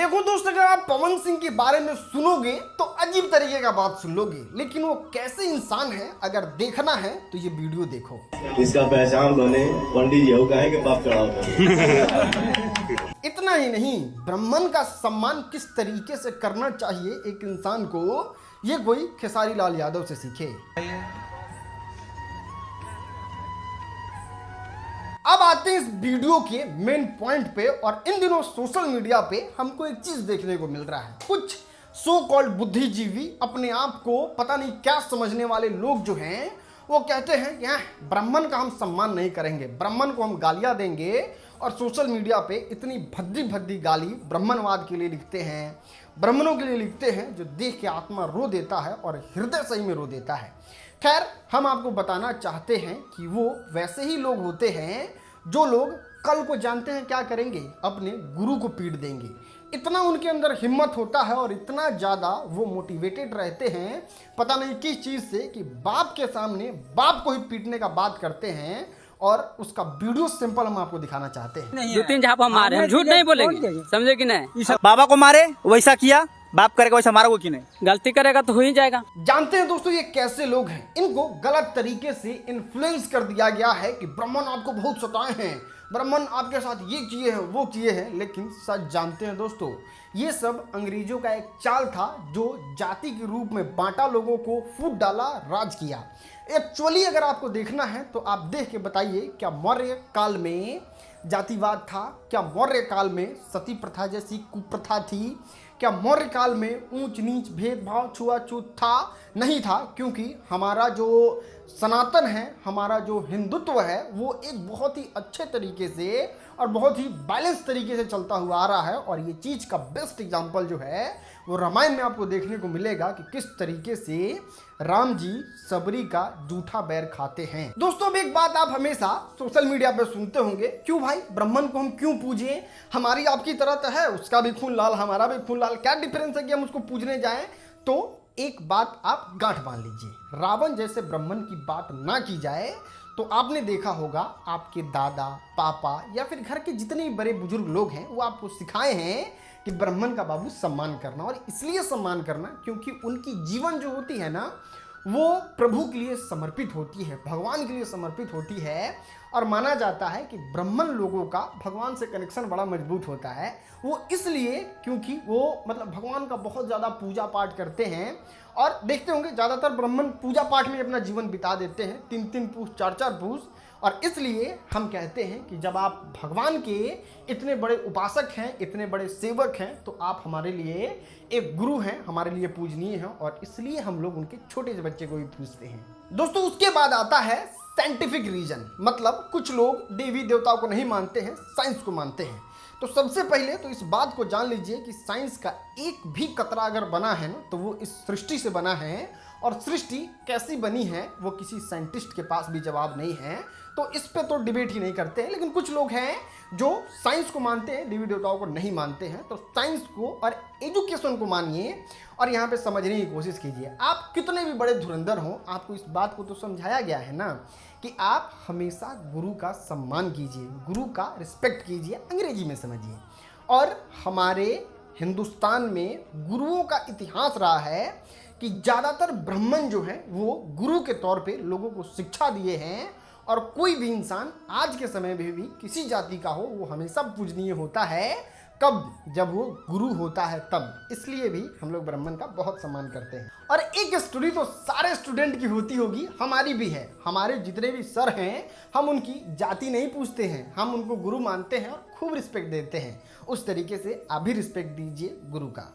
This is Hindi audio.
देखो दोस्तों, अगर आप पवन सिंह के बारे में सुनोगे तो अजीब तरीके का बात सुन लोगे, लेकिन वो कैसे इंसान है अगर देखना है तो ये वीडियो देखो। इसका पहचान बने पंडित जी कहे के पाप चढ़ाओ। इतना ही नहीं, ब्राह्मण का सम्मान किस तरीके से करना चाहिए एक इंसान को, ये कोई खेसारी लाल यादव से सीखे। अब आते हैं इस वीडियो के मेन पॉइंट पे। और इन दिनों सोशल मीडिया पे हमको एक चीज देखने को मिल रहा है, कुछ सो कॉल्ड बुद्धिजीवी, अपने आप को पता नहीं क्या समझने वाले लोग जो हैं, वो कहते हैं कि ब्राह्मण का हम सम्मान नहीं करेंगे, ब्राह्मण को हम गालियां देंगे। और सोशल मीडिया पे इतनी भद्दी भद्दी गाली ब्राह्मणवाद के लिए लिखते हैं, ब्राह्मणों के लिए लिखते हैं, जो देख के आत्मा रो देता है और हृदय सही में रो देता है। खैर, हम आपको बताना चाहते हैं कि वो वैसे ही लोग होते हैं जो लोग कल को जानते हैं क्या करेंगे, अपने गुरु को पीट देंगे। इतना उनके अंदर हिम्मत होता है और इतना ज़्यादा वो मोटिवेटेड रहते हैं, पता नहीं किस चीज़ से, कि बाप के सामने बाप को ही पीटने का बात करते हैं। और उसका वीडियो सिंपल हम आपको दिखाना चाहते हैं। 2-3 झापा मारे, हम झूठ नहीं बोलेंगे, समझे कि नहीं। बाबा को मारे वैसा किया, बाप करेगा वैसा मारा, वो कि नहीं। गलती करेगा तो हो ही जाएगा। जानते हैं दोस्तों, ये कैसे लोग हैं, इनको गलत तरीके से इन्फ्लुएंस कर दिया गया है कि ब्राह्मण आपको बहुत सताए हैं, ब्राह्मण आपके साथ ये किए हैं वो किए हैं। लेकिन सच जानते हैं दोस्तों, ये सब अंग्रेजों का एक चाल था, जो जाति के रूप में बांटा, लोगों को फूट डाला, राज किया। एक्चुअली अगर आपको देखना है तो आप देख के बताइए, क्या मौर्य काल में जातिवाद था? क्या मौर्य काल में सती प्रथा जैसी कुप्रथा थी? क्या मौर्य काल में ऊंच नीच भेदभाव छुआछूत था? नहीं था, क्योंकि हमारा जो सनातन है, हमारा जो हिंदुत्व है, वो एक बहुत ही अच्छे तरीके से और बहुत ही बैलेंस तरीके से चलता हुआ आ रहा है। और ये चीज़ का बेस्ट एग्जाम्पल जो है वो रामायण में आपको देखने को मिलेगा कि किस तरीके से राम जी सबरी का जूठा बैर खाते हैं। दोस्तों, अब एक बात आप हमेशा सोशल मीडिया पे सुनते होंगे, क्यों भाई ब्राह्मण को हम क्यों पूजें, हमारी आपकी तरह तो है, उसका भी खून लाल हमारा भी खून लाल, क्या डिफरेंस है कि हम उसको पूजने जाएं। तो एक बात आप गांठ बांध लीजिए, रावण जैसे ब्राह्मण की बात ना की जाए तो आपने देखा होगा आपके दादा पापा या फिर घर के जितने बड़े बुजुर्ग लोग हैं, वो आपको सिखाए हैं कि ब्राह्मण का बाबू सम्मान करना। और इसलिए सम्मान करना क्योंकि उनकी जीवन जो होती है ना, वो प्रभु के लिए समर्पित होती है, भगवान के लिए समर्पित होती है। और माना जाता है कि ब्राह्मण लोगों का भगवान से कनेक्शन बड़ा मजबूत होता है। वो इसलिए क्योंकि वो मतलब भगवान का बहुत ज़्यादा पूजा पाठ करते हैं। और देखते होंगे ज़्यादातर ब्राह्मण पूजा पाठ में अपना जीवन बिता देते हैं, 3-3 पूछ 4-4 पूछ। और इसलिए हम कहते हैं कि जब आप भगवान के इतने बड़े उपासक हैं, इतने बड़े सेवक हैं, तो आप हमारे लिए एक गुरु हैं, हमारे लिए पूजनीय हैं। और इसलिए हम लोग उनके छोटे से बच्चे को भी पूजते हैं। दोस्तों, उसके बाद आता है साइंटिफिक रीजन, मतलब कुछ लोग देवी देवताओं को नहीं मानते हैं, साइंस को मानते हैं। तो सबसे पहले तो इस बात को जान लीजिए कि साइंस का एक भी कतरा अगर बना है ना, तो वो इस सृष्टि से बना है। और सृष्टि कैसी बनी है वो किसी साइंटिस्ट के पास भी जवाब नहीं है, तो इस पे तो डिबेट ही नहीं करते हैं। लेकिन कुछ लोग हैं जो साइंस को मानते हैं, देवी देवताओं को नहीं मानते हैं। तो साइंस को और एजुकेशन को मानिए और यहाँ पे समझने की कोशिश कीजिए। आप कितने भी बड़े धुरंधर हों, आपको इस बात को तो समझाया गया है ना कि आप हमेशा गुरु का सम्मान कीजिए, गुरु का रिस्पेक्ट कीजिए, अंग्रेजी में समझिए। और हमारे हिंदुस्तान में गुरुओं का इतिहास रहा है कि ज़्यादातर ब्राह्मण जो हैं वो गुरु के तौर पे लोगों को शिक्षा दिए हैं। और कोई भी इंसान आज के समय में भी किसी जाति का हो, वो हमेशा पूजनीय होता है। कब? जब वो गुरु होता है तब। इसलिए भी हम लोग ब्राह्मण का बहुत सम्मान करते हैं। और एक स्टोरी तो सारे स्टूडेंट की होती होगी, हमारी भी है। हमारे जितने भी सर हैं, हम उनकी जाति नहीं पूछते हैं, हम उनको गुरु मानते हैं और खूब रिस्पेक्ट देते हैं। उस तरीके से आप भी रिस्पेक्ट दीजिए गुरु का।